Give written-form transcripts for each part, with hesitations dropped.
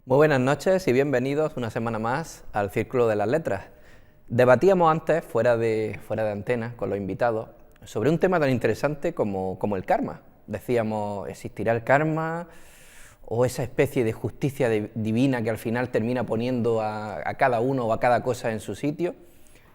Muy buenas noches y bienvenidos una semana más al Círculo de las Letras. Debatíamos antes, fuera de antena, con los invitados, sobre un tema tan interesante como el karma. Decíamos, ¿existirá el karma o esa especie de justicia divina que al final termina poniendo a cada uno o a cada cosa en su sitio?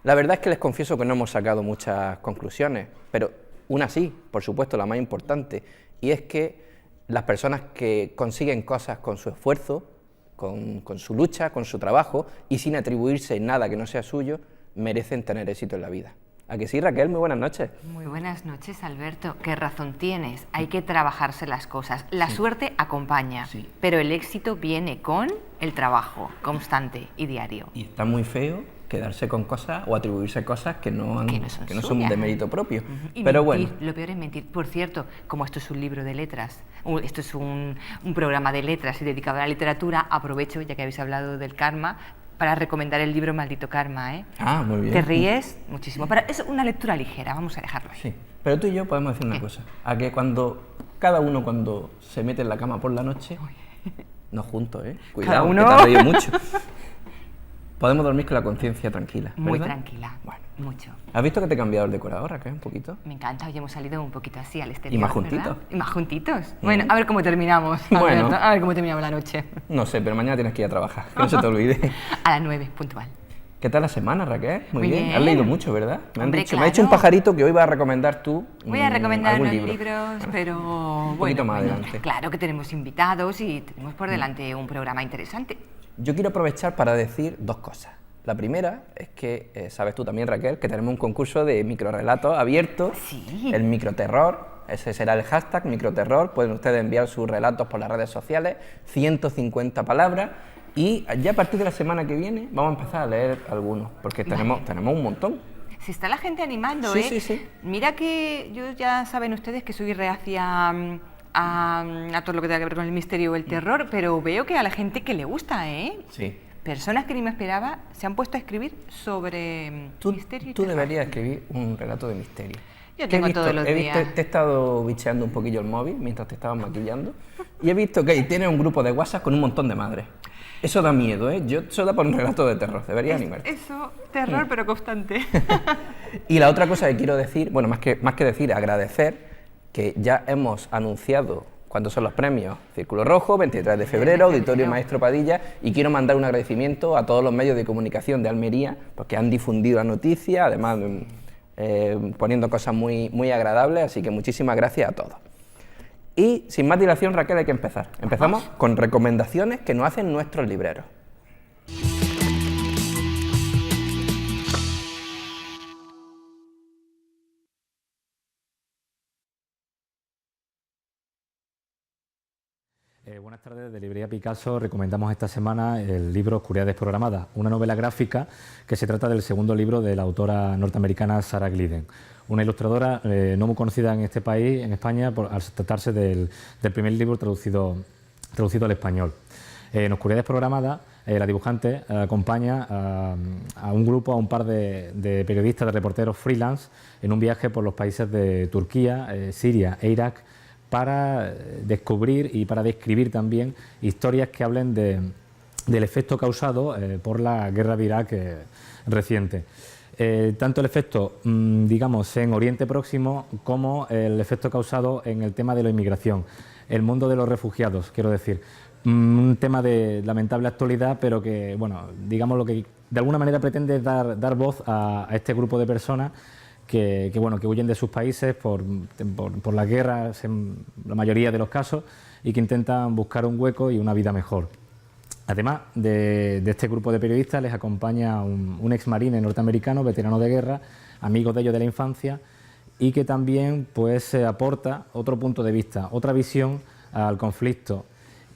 La verdad es que les confieso que no hemos sacado muchas conclusiones, pero una sí, por supuesto, la más importante, y es que las personas que consiguen cosas con su esfuerzo, con su lucha, con su trabajo y sin atribuirse nada que no sea suyo, merecen tener éxito en la vida. ¿A que sí, Raquel? Muy buenas noches. Muy buenas noches, Alberto. Qué razón tienes. Hay que trabajarse las cosas. La suerte acompaña, pero el éxito viene con el trabajo constante y diario. Y está muy feo quedarse con cosas o atribuirse cosas que no son de mérito propio. Y pero mentir, bueno. lo peor es mentir. Por cierto, como esto es un libro de letras, esto es un programa de letras y dedicado a la literatura, aprovecho, ya que habéis hablado del karma, para recomendar el libro Maldito Karma, ¿eh? Ah, muy bien. Te ríes muchísimo, pero es una lectura ligera, vamos a dejarlo ahí. Sí, pero tú y yo podemos decir una cosa, a que cada uno se mete en la cama por la noche, no juntos, cuidado, uno... que te has reído mucho, podemos dormir con la conciencia tranquila, ¿verdad? Muy tranquila, bueno, mucho. ¿Has visto que te he cambiado el decorador, Raquel, un poquito? Me encanta, hoy hemos salido un poquito así al exterior, Y más juntitos. ¿verdad? Y más juntitos. Bueno, a ver cómo terminamos, Bueno. Alberto, a ver cómo terminamos la noche. No sé, pero mañana tienes que ir a trabajar, que no se te olvide. A las 9, puntual. ¿Qué tal la semana, Raquel? Muy bien. bien. Has leído mucho, ¿verdad? Me Hombre, ha claro. dicho un pajarito que hoy vas a recomendar tú. Voy a recomendar algún unos libro. libros, pero Un poquito más adelante. Claro que tenemos invitados y tenemos por delante un programa interesante. Yo quiero aprovechar para decir dos cosas. La primera es que, sabes tú también, Raquel, que tenemos un concurso de microrelatos abierto, Sí. el microterror, ese será el hashtag microterror, pueden ustedes enviar sus relatos por las redes sociales, 150 palabras, y ya a partir de la semana que viene vamos a empezar a leer algunos, porque tenemos un montón. Se está la gente animando, Sí, ¿eh? sí. Mira que yo ya saben ustedes que soy reacia a todo lo que tenga que ver con el misterio o el terror, pero veo que a la gente que le gusta, ¿eh? Sí. Personas que ni me esperaba se han puesto a escribir sobre misterio y Tú terror. deberías escribir un relato de misterio. Yo Que tengo todos los días. Te he estado bicheando un poquillo el móvil mientras te estabas maquillando y he visto que ahí tienes un grupo de WhatsApp con un montón de madres. Eso da miedo, ¿eh? Eso da para un relato de terror, deberías animarte. Eso, terror pero constante. Y la otra cosa que quiero decir, bueno, más que decir, agradecer, que ya hemos anunciado cuándo son los premios. Círculo Rojo, 23 de febrero, Auditorio Maestro Padilla, y quiero mandar un agradecimiento a todos los medios de comunicación de Almería, porque han difundido la noticia, además poniendo cosas muy, muy agradables, así que muchísimas gracias a todos. Y sin más dilación, Raquel, hay que empezar. Empezamos con recomendaciones que nos hacen nuestros libreros. Buenas tardes, de Librería Picasso recomendamos esta semana el libro Oscuridad desprogramada, una novela gráfica que se trata del segundo libro de la autora norteamericana Sarah Glidden, una ilustradora no muy conocida en este país, en España, al tratarse del primer libro traducido al español. En Oscuridad desprogramada, la dibujante acompaña a un grupo, a un par de periodistas, de reporteros freelance, en un viaje por los países de Turquía, Siria e Irak, para descubrir y para describir también historias que hablen del efecto causado por la guerra de Irak reciente. Tanto el efecto, digamos, en Oriente Próximo como el efecto causado en el tema de la inmigración, el mundo de los refugiados, quiero decir. Un tema de lamentable actualidad, pero que, bueno, digamos lo que de alguna manera pretende es dar voz a este grupo de personas que huyen de sus países por las guerras en la mayoría de los casos y que intentan buscar un hueco y una vida mejor. Además de este grupo de periodistas les acompaña un exmarine norteamericano, veterano de guerra, amigo de ellos de la infancia y que también pues aporta otro punto de vista, otra visión al conflicto.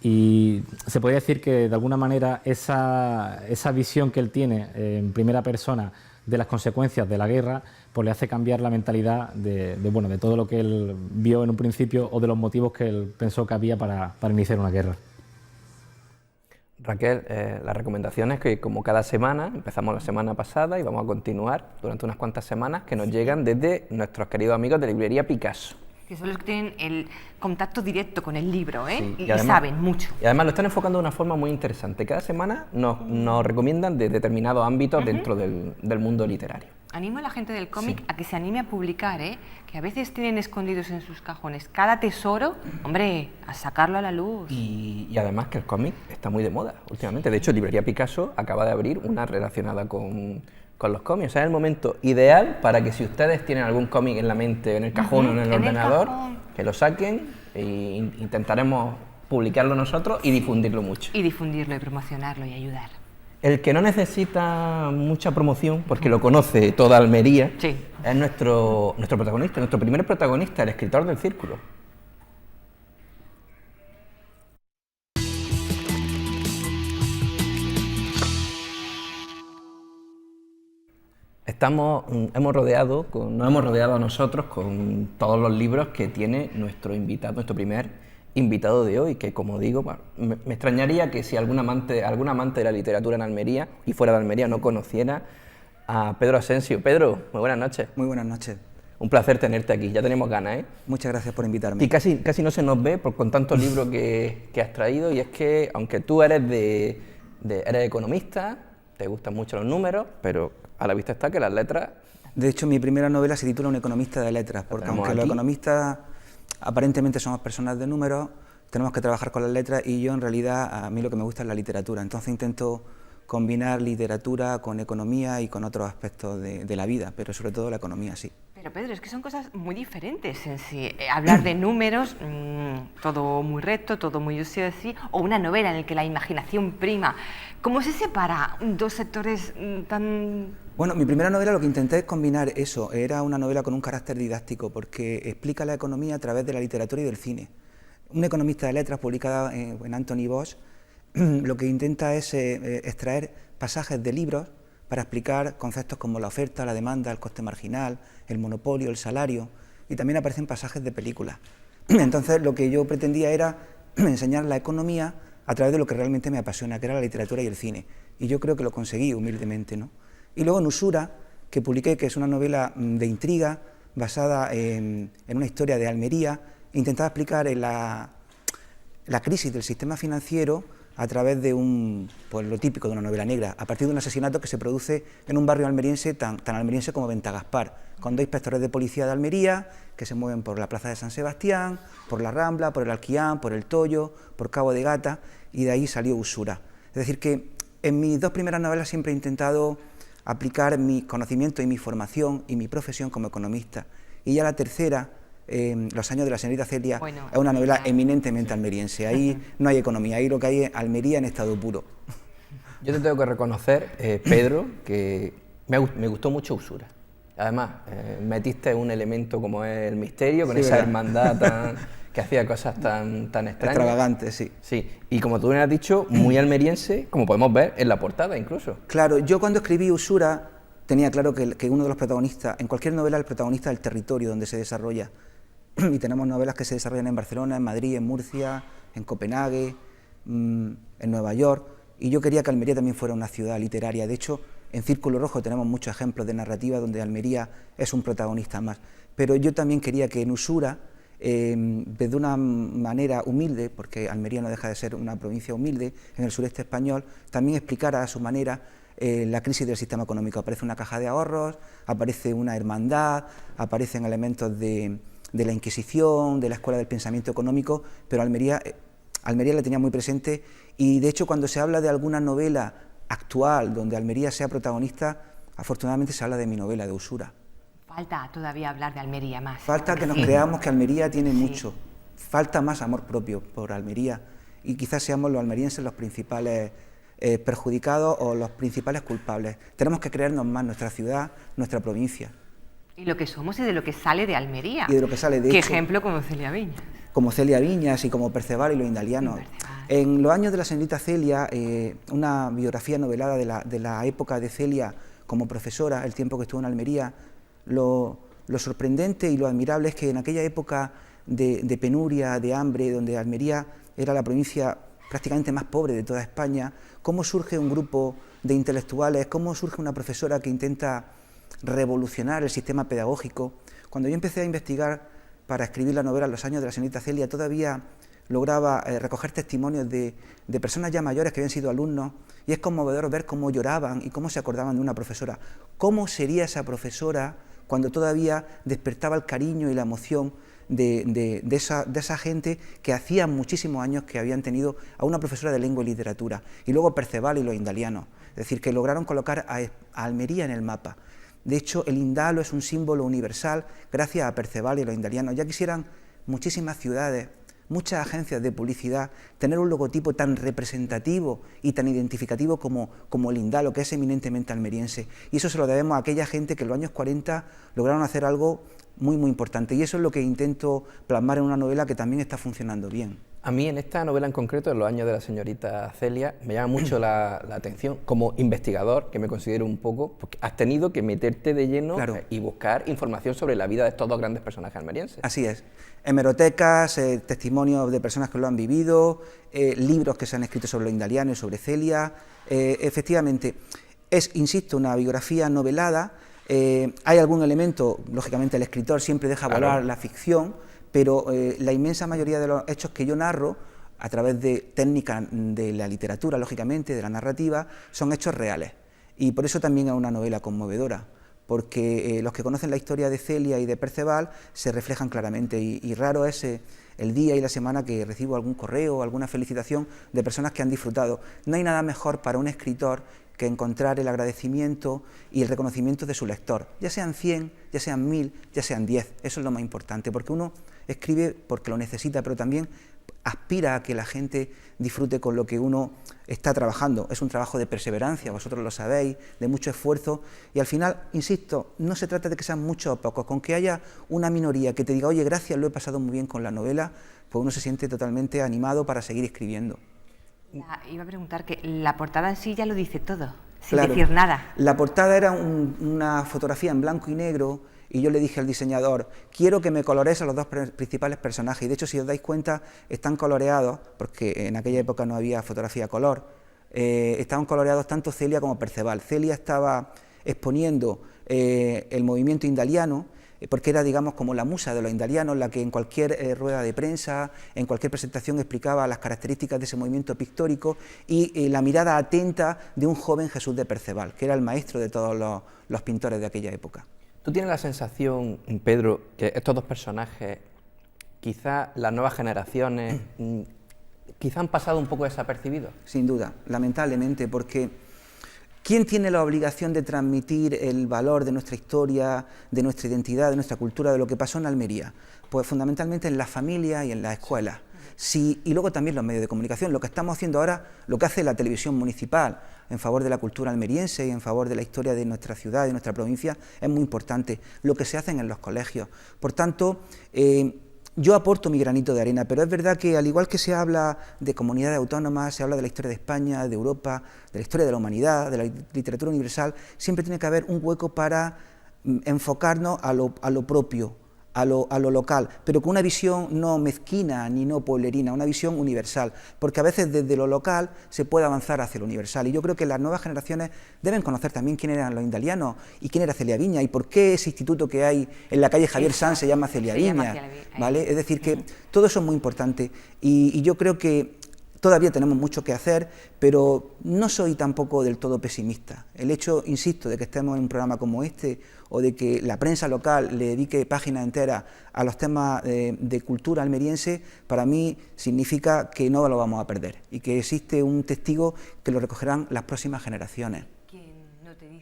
Y se podría decir que de alguna manera esa visión que él tiene en primera persona de las consecuencias de la guerra, pues le hace cambiar la mentalidad de todo lo que él vio en un principio o de los motivos que él pensó que había para iniciar una guerra. Raquel, las recomendaciones que como cada semana, empezamos la semana pasada y vamos a continuar durante unas cuantas semanas, que nos llegan desde nuestros queridos amigos de Librería Picasso. Que son los que tienen el contacto directo con el libro, ¿eh? Sí, y además, saben mucho. Y además lo están enfocando de una forma muy interesante. Cada semana nos recomiendan de determinados ámbitos dentro del mundo literario. Animo a la gente del cómic a que se anime a publicar, que a veces tienen escondidos en sus cajones cada tesoro, hombre, a sacarlo a la luz. Y además que el cómic está muy de moda últimamente. De hecho, Librería Picasso acaba de abrir una relacionada con los cómics. O sea, es el momento ideal para que si ustedes tienen algún cómic en la mente, en el cajón o en el ordenador, que lo saquen e intentaremos publicarlo nosotros y difundirlo mucho. Y difundirlo y promocionarlo y ayudar. El que no necesita mucha promoción, porque lo conoce toda Almería, sí, es nuestro protagonista, nuestro primer protagonista, el escritor del Círculo. Nos hemos rodeado a nosotros con todos los libros que tiene nuestro primer invitado de hoy, que como digo, me extrañaría que si algún amante de la literatura en Almería y fuera de Almería no conociera a Pedro Asensio. Pedro, muy buenas noches. Muy buenas noches. Un placer tenerte aquí, ya tenemos ganas, ¿eh? Muchas gracias por invitarme. Y casi no se nos ve con tantos libros que has traído, y es que aunque tú eres eres economista, te gustan mucho los números, pero a la vista está que las letras... De hecho, mi primera novela se titula Un economista de letras, porque aunque los economistas aparentemente somos personas de números, tenemos que trabajar con las letras, y yo en realidad, a mí lo que me gusta es la literatura. Entonces intento combinar literatura con economía y con otros aspectos de la vida, pero sobre todo la economía, sí. Pero Pedro, es que son cosas muy diferentes en sí. Hablar de números, todo muy recto, todo muy así, o una novela en la que la imaginación prima. ¿Cómo se separa dos sectores tan...? Bueno, mi primera novela lo que intenté es combinar eso. Era una novela con un carácter didáctico, porque explica la economía a través de la literatura y del cine. Un economista de letras, publicada en Anthony Bosch, lo que intenta es extraer pasajes de libros para explicar conceptos como la oferta, la demanda, el coste marginal, el monopolio, el salario, y también aparecen pasajes de películas. Entonces, lo que yo pretendía era enseñar la economía a través de lo que realmente me apasiona, que era la literatura y el cine, y yo creo que lo conseguí humildemente, ¿no? Y luego en Usura, que publiqué, que es una novela de intriga basada en una historia de Almería, intentaba explicar la crisis del sistema financiero a través de pues lo típico de una novela negra, a partir de un asesinato que se produce en un barrio almeriense tan almeriense como Ventagaspar, con dos inspectores de policía de Almería que se mueven por la plaza de San Sebastián, por la Rambla, por el Alquián, por el Toyo, por Cabo de Gata, y de ahí salió Usura. Es decir, que en mis dos primeras novelas siempre he intentado aplicar mi conocimiento y mi formación y mi profesión como economista, y ya la tercera, Los años de la señorita Celia, es una novela eminentemente almeriense. Ahí no hay economía, ahí lo que hay es Almería en estado puro. Yo te tengo que reconocer, Pedro, que me gustó mucho Usura. Además, metiste un elemento como es el misterio, con esa hermandad que hacía cosas tan extrañas. Extravagantes, sí. Sí, y como tú me has dicho, muy almeriense, como podemos ver en la portada incluso. Claro, yo cuando escribí Usura tenía claro que uno de los protagonistas, en cualquier novela el protagonista es el territorio donde se desarrolla. Y tenemos novelas que se desarrollan en Barcelona, en Madrid, en Murcia, en Copenhague, en Nueva York, y yo quería que Almería también fuera una ciudad literaria. De hecho, en Círculo Rojo tenemos muchos ejemplos de narrativa donde Almería es un protagonista más, pero yo también quería que en Usura, de una manera humilde, porque Almería no deja de ser una provincia humilde en el sureste español, también explicara a su manera la crisis del sistema económico. Aparece una caja de ahorros, aparece una hermandad, aparecen elementos de la Inquisición, de la Escuela del Pensamiento Económico, pero Almería la tenía muy presente, y de hecho cuando se habla de alguna novela actual donde Almería sea protagonista, afortunadamente se habla de mi novela, de Usura. Falta todavía hablar de Almería más. Falta que nos creamos que Almería tiene mucho, falta más amor propio por Almería, y quizás seamos los almerienses los principales perjudicados o los principales culpables. Tenemos que creernos más nuestra ciudad, nuestra provincia. Y lo que somos y de lo que sale de Almería. Y de lo que sale, de ¿Qué hecho, ejemplo como Celia Viñas? Como Celia Viñas y como Perceval y los indalianos. En Los años de la señorita Celia, una biografía novelada de la época de Celia como profesora, el tiempo que estuvo en Almería, lo sorprendente y lo admirable es que en aquella época de penuria, de hambre, donde Almería era la provincia prácticamente más pobre de toda España, cómo surge un grupo de intelectuales, cómo surge una profesora que intenta revolucionar el sistema pedagógico. Cuando yo empecé a investigar para escribir la novela Los años de la señorita Celia, todavía lograba recoger testimonios de personas ya mayores que habían sido alumnos, y es conmovedor ver cómo lloraban y cómo se acordaban de una profesora. ¿Cómo sería esa profesora cuando todavía despertaba el cariño y la emoción de esa gente que hacía muchísimos años que habían tenido a una profesora de lengua y literatura? Y luego Perceval y los indalianos, es decir, que lograron colocar a Almería en el mapa. De hecho, el indalo es un símbolo universal gracias a Perceval y los indalianos. Ya quisieran muchísimas ciudades, muchas agencias de publicidad tener un logotipo tan representativo y tan identificativo como el indalo, que es eminentemente almeriense. Y eso se lo debemos a aquella gente que en los años 40 lograron hacer algo muy, muy importante. Y eso es lo que intento plasmar en una novela que también está funcionando bien. A mí en esta novela en concreto, en Los años de la señorita Celia, me llama mucho la atención como investigador, que me considero un poco, porque has tenido que meterte de lleno y buscar información sobre la vida de estos dos grandes personajes almerienses. Así es. Hemerotecas, testimonios de personas que lo han vivido, libros que se han escrito sobre los indalianos y sobre Celia. Efectivamente, es, insisto, una biografía novelada. Hay algún elemento, lógicamente el escritor siempre deja volar la ficción, pero la inmensa mayoría de los hechos que yo narro, a través de técnicas de la literatura, lógicamente, de la narrativa, son hechos reales. Y por eso también es una novela conmovedora, porque los que conocen la historia de Celia y de Perceval se reflejan claramente, y raro es el día y la semana que recibo algún correo o alguna felicitación de personas que han disfrutado. No hay nada mejor para un escritor que encontrar el agradecimiento y el reconocimiento de su lector, ya sean 100, ya sean 1000, ya sean 10, eso es lo más importante, porque uno escribe porque lo necesita, pero también aspira a que la gente disfrute con lo que uno está trabajando. Es un trabajo de perseverancia, vosotros lo sabéis, de mucho esfuerzo, y al final, insisto, no se trata de que sean muchos o pocos, con que haya una minoría que te diga, oye, gracias, lo he pasado muy bien con la novela, pues uno se siente totalmente animado para seguir escribiendo. Iba a preguntar que la portada en sí ya lo dice todo, sin decir nada. La portada era una fotografía en blanco y negro, y yo le dije al diseñador, quiero que me colorees a los dos principales personajes, y de hecho, si os dais cuenta, están coloreados, porque en aquella época no había fotografía a color, estaban coloreados tanto Celia como Perceval. Celia estaba exponiendo el movimiento indaliano, porque era, digamos, como la musa de los indalianos, la que en cualquier rueda de prensa, en cualquier presentación explicaba las características de ese movimiento pictórico, y la mirada atenta de un joven Jesús de Perceval, que era el maestro de todos los pintores de aquella época. ¿Tú tienes la sensación, Pedro, que estos dos personajes, quizá las nuevas generaciones, quizá han pasado un poco desapercibidos? Sin duda, lamentablemente, porque ¿quién tiene la obligación de transmitir el valor de nuestra historia, de nuestra identidad, de nuestra cultura, de lo que pasó en Almería? Pues fundamentalmente en la familia y en las escuelas. Sí, y luego también los medios de comunicación. Lo que estamos haciendo ahora, lo que hace la televisión municipal en favor de la cultura almeriense y en favor de la historia de nuestra ciudad y de nuestra provincia, es muy importante. Lo que se hace en los colegios. Por tanto, yo aporto mi granito de arena, pero es verdad que al igual que se habla de comunidades autónomas, se habla de la historia de España, de Europa, de la historia de la humanidad, de la literatura universal, siempre tiene que haber un hueco para enfocarnos a lo propio, a lo local, pero con una visión no mezquina ni no pueblerina, una visión universal, porque a veces desde lo local se puede avanzar hacia lo universal, y yo creo que las nuevas generaciones deben conocer también quién eran los indalianos y quién era Celia Viñas y por qué ese instituto que hay en la calle Javier Sanz se llama Celia Viñas, ¿vale? Es decir, que todo eso es muy importante, y yo creo que todavía tenemos mucho que hacer, pero no soy tampoco del todo pesimista. El hecho, insisto, de que estemos en un programa como este, o de que la prensa local le dedique páginas enteras a los temas de cultura almeriense, para mí significa que no lo vamos a perder y que existe un testigo que lo recogerán las próximas generaciones.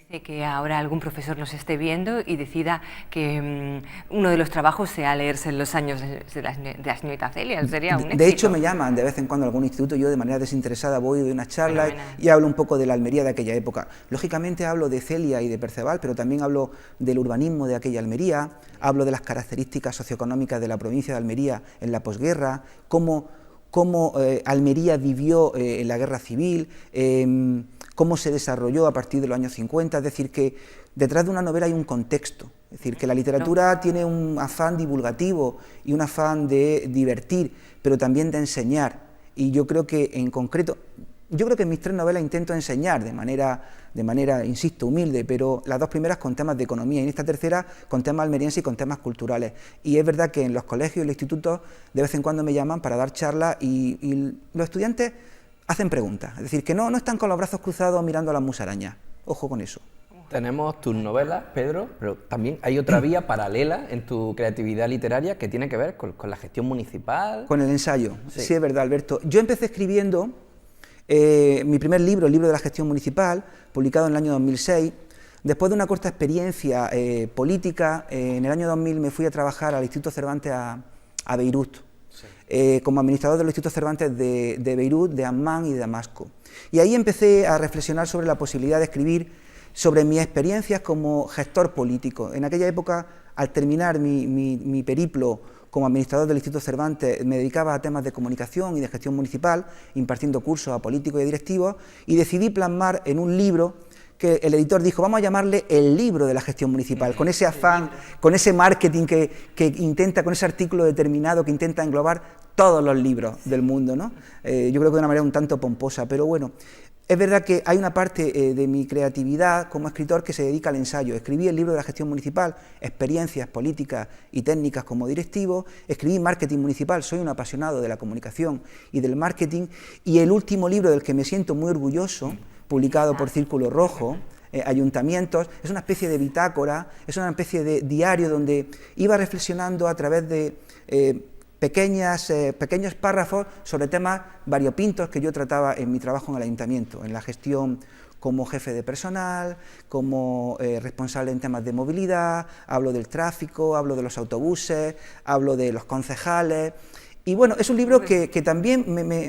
Dice que ahora algún profesor nos esté viendo y decida que uno de los trabajos sea leerse Los años de la señorita Celia, sería un éxito. De hecho, me llaman de vez en cuando a algún instituto, yo de manera desinteresada voy de una charla y hablo un poco de la Almería de aquella época. Lógicamente hablo de Celia y de Perceval, pero también hablo del urbanismo de aquella Almería, hablo de las características socioeconómicas de la provincia de Almería en la posguerra, cómo Almería vivió en la guerra civil, cómo se desarrolló a partir de los años 50, es decir, que detrás de una novela hay un contexto, es decir, que la literatura tiene un afán divulgativo y un afán de divertir, pero también de enseñar, y yo creo que en concreto, Yo creo que en mis 3 novelas intento enseñar de manera, insisto, humilde, pero las 2 primeras con temas de economía y en esta tercera con temas almerienses y con temas culturales. Y es verdad que en los colegios y los institutos de vez en cuando me llaman para dar charlas y los estudiantes hacen preguntas. Es decir, que no están con los brazos cruzados mirando a las musarañas. Ojo con eso. Tenemos tus novelas, Pedro, pero también hay otra vía paralela en tu creatividad literaria que tiene que ver con la gestión municipal. Con el ensayo, Sí. sí, es verdad, Alberto. Yo empecé escribiendo mi primer libro, el libro de la gestión municipal, publicado en el año 2006. Después de una corta experiencia política, en el año 2000 me fui a trabajar al Instituto Cervantes a Beirut, como administrador del Instituto Cervantes de Beirut, de Ammán y de Damasco. Y ahí empecé a reflexionar sobre la posibilidad de escribir sobre mis experiencias como gestor político. En aquella época, al terminar mi periplo como administrador del Instituto Cervantes, me dedicaba a temas de comunicación y de gestión municipal, impartiendo cursos a políticos y directivos, y decidí plasmar en un libro que el editor dijo, vamos a llamarle el libro de la gestión municipal, con ese afán, con ese marketing que intenta, con ese artículo determinado que intenta englobar todos los libros del mundo, ¿no? Yo creo que de una manera un tanto pomposa, pero bueno, es verdad que hay una parte de mi creatividad como escritor que se dedica al ensayo. Escribí el libro de la gestión municipal, experiencias políticas y técnicas como directivo, escribí marketing municipal, soy un apasionado de la comunicación y del marketing, y el último libro del que me siento muy orgulloso, publicado por Círculo Rojo, Ayuntamientos, es una especie de bitácora, es una especie de diario donde iba reflexionando a través de pequeños párrafos sobre temas variopintos que yo trataba en mi trabajo en el ayuntamiento, en la gestión como jefe de personal, como responsable en temas de movilidad, hablo del tráfico, hablo de los autobuses, hablo de los concejales. Y bueno, es un libro que también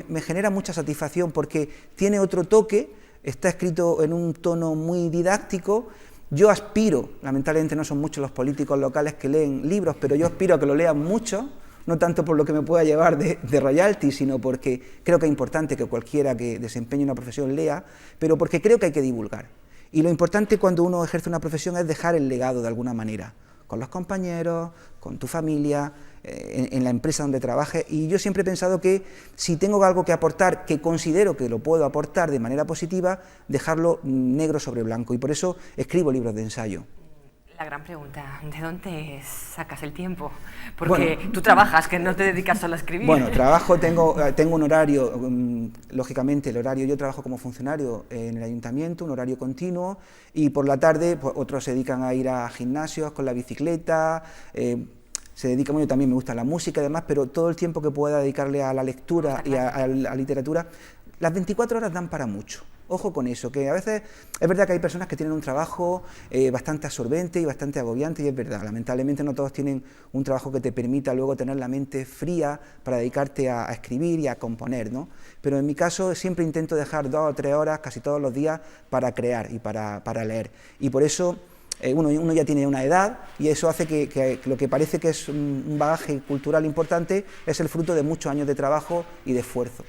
me genera mucha satisfacción porque tiene otro toque, está escrito en un tono muy didáctico. Yo aspiro, lamentablemente no son muchos los políticos locales que leen libros, pero yo aspiro a que lo lean mucho, no tanto por lo que me pueda llevar de royalty, sino porque creo que es importante que cualquiera que desempeñe una profesión lea, pero porque creo que hay que divulgar. Y lo importante cuando uno ejerce una profesión es dejar el legado de alguna manera, con los compañeros, con tu familia, en la empresa donde trabajes. Y yo siempre he pensado que si tengo algo que aportar, que considero que lo puedo aportar de manera positiva, dejarlo negro sobre blanco. Y por eso escribo libros de ensayo. La gran pregunta, ¿de dónde sacas el tiempo? Porque bueno, tú trabajas, que no te dedicas solo a escribir. Bueno, tengo un horario, lógicamente el horario, yo trabajo como funcionario en el ayuntamiento, un horario continuo, y por la tarde pues, otros se dedican a ir a gimnasios con la bicicleta, se dedican, bueno, también me gusta la música y demás, pero todo el tiempo que pueda dedicarle a la lectura y a la literatura, las 24 horas dan para mucho. Ojo con eso, que a veces es verdad que hay personas que tienen un trabajo bastante absorbente y bastante agobiante, y es verdad, lamentablemente no todos tienen un trabajo que te permita luego tener la mente fría para dedicarte a escribir y a componer, ¿no? Pero en mi caso siempre intento dejar 2 o 3 horas casi todos los días para crear y para leer, y por eso uno ya tiene una edad y eso hace que lo que parece que es un bagaje cultural importante es el fruto de muchos años de trabajo y de esfuerzo.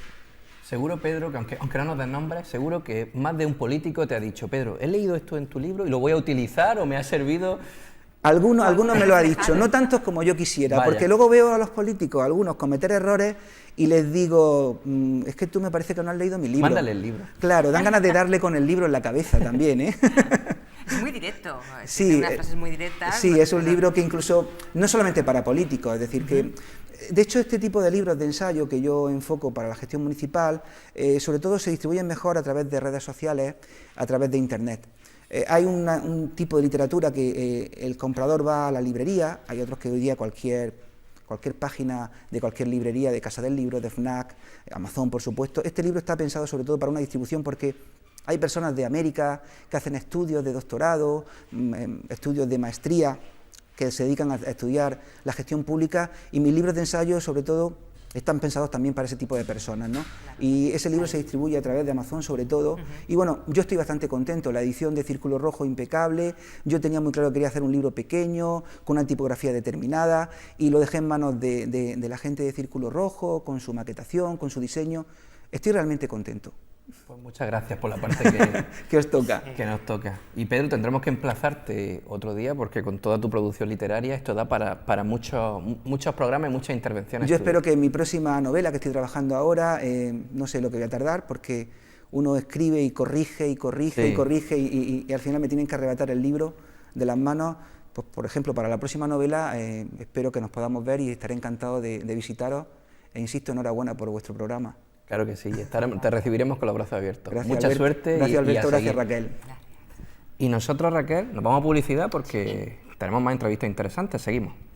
Seguro, Pedro, que aunque no nos den nombres, seguro que más de un político te ha dicho, Pedro, he leído esto en tu libro y lo voy a utilizar o me ha servido. Algunos me lo ha dicho, no tantos como yo quisiera, Vaya. Porque luego veo a los políticos, algunos cometer errores y les digo, es que tú me parece que no has leído mi libro. Mándale el libro. Claro, dan ganas de darle con el libro en la cabeza también, ¿eh? Es muy directo, sí, unas frases muy directas. Sí, es un libro que incluso, no solamente para políticos, es decir, que de hecho este tipo de libros de ensayo que yo enfoco para la gestión municipal, sobre todo se distribuyen mejor a través de redes sociales, a través de internet. Hay un tipo de literatura que el comprador va a la librería, hay otros que hoy día cualquier página de cualquier librería, de Casa del Libro, de FNAC, Amazon por supuesto. Este libro está pensado sobre todo para una distribución porque hay personas de América que hacen estudios de doctorado, estudios de maestría, que se dedican a estudiar la gestión pública, y mis libros de ensayo sobre todo están pensados también para ese tipo de personas, ¿no? Y ese libro se distribuye a través de Amazon sobre todo, y bueno, yo estoy bastante contento, la edición de Círculo Rojo impecable, yo tenía muy claro que quería hacer un libro pequeño, con una tipografía determinada, y lo dejé en manos de la gente de Círculo Rojo, con su maquetación, con su diseño. Estoy realmente contento. Pues muchas gracias por la parte que os toca. Que nos toca. Y Pedro, tendremos que emplazarte otro día porque con toda tu producción literaria esto da para muchos programas y muchas intervenciones. Yo espero que en mi próxima novela que estoy trabajando ahora, no sé lo que voy a tardar porque uno escribe y corrige y corrige Sí. y corrige y al final me tienen que arrebatar el libro de las manos. Pues, por ejemplo, para la próxima novela espero que nos podamos ver y estaré encantado de visitaros e insisto, enhorabuena por vuestro programa. Claro que sí, te recibiremos con los brazos abiertos. Gracias, Mucha Alberto. suerte Gracias, y a Alberto, gracias, seguir. Raquel. Y nosotros, Raquel, nos vamos a publicidad porque tenemos más entrevistas interesantes. Seguimos.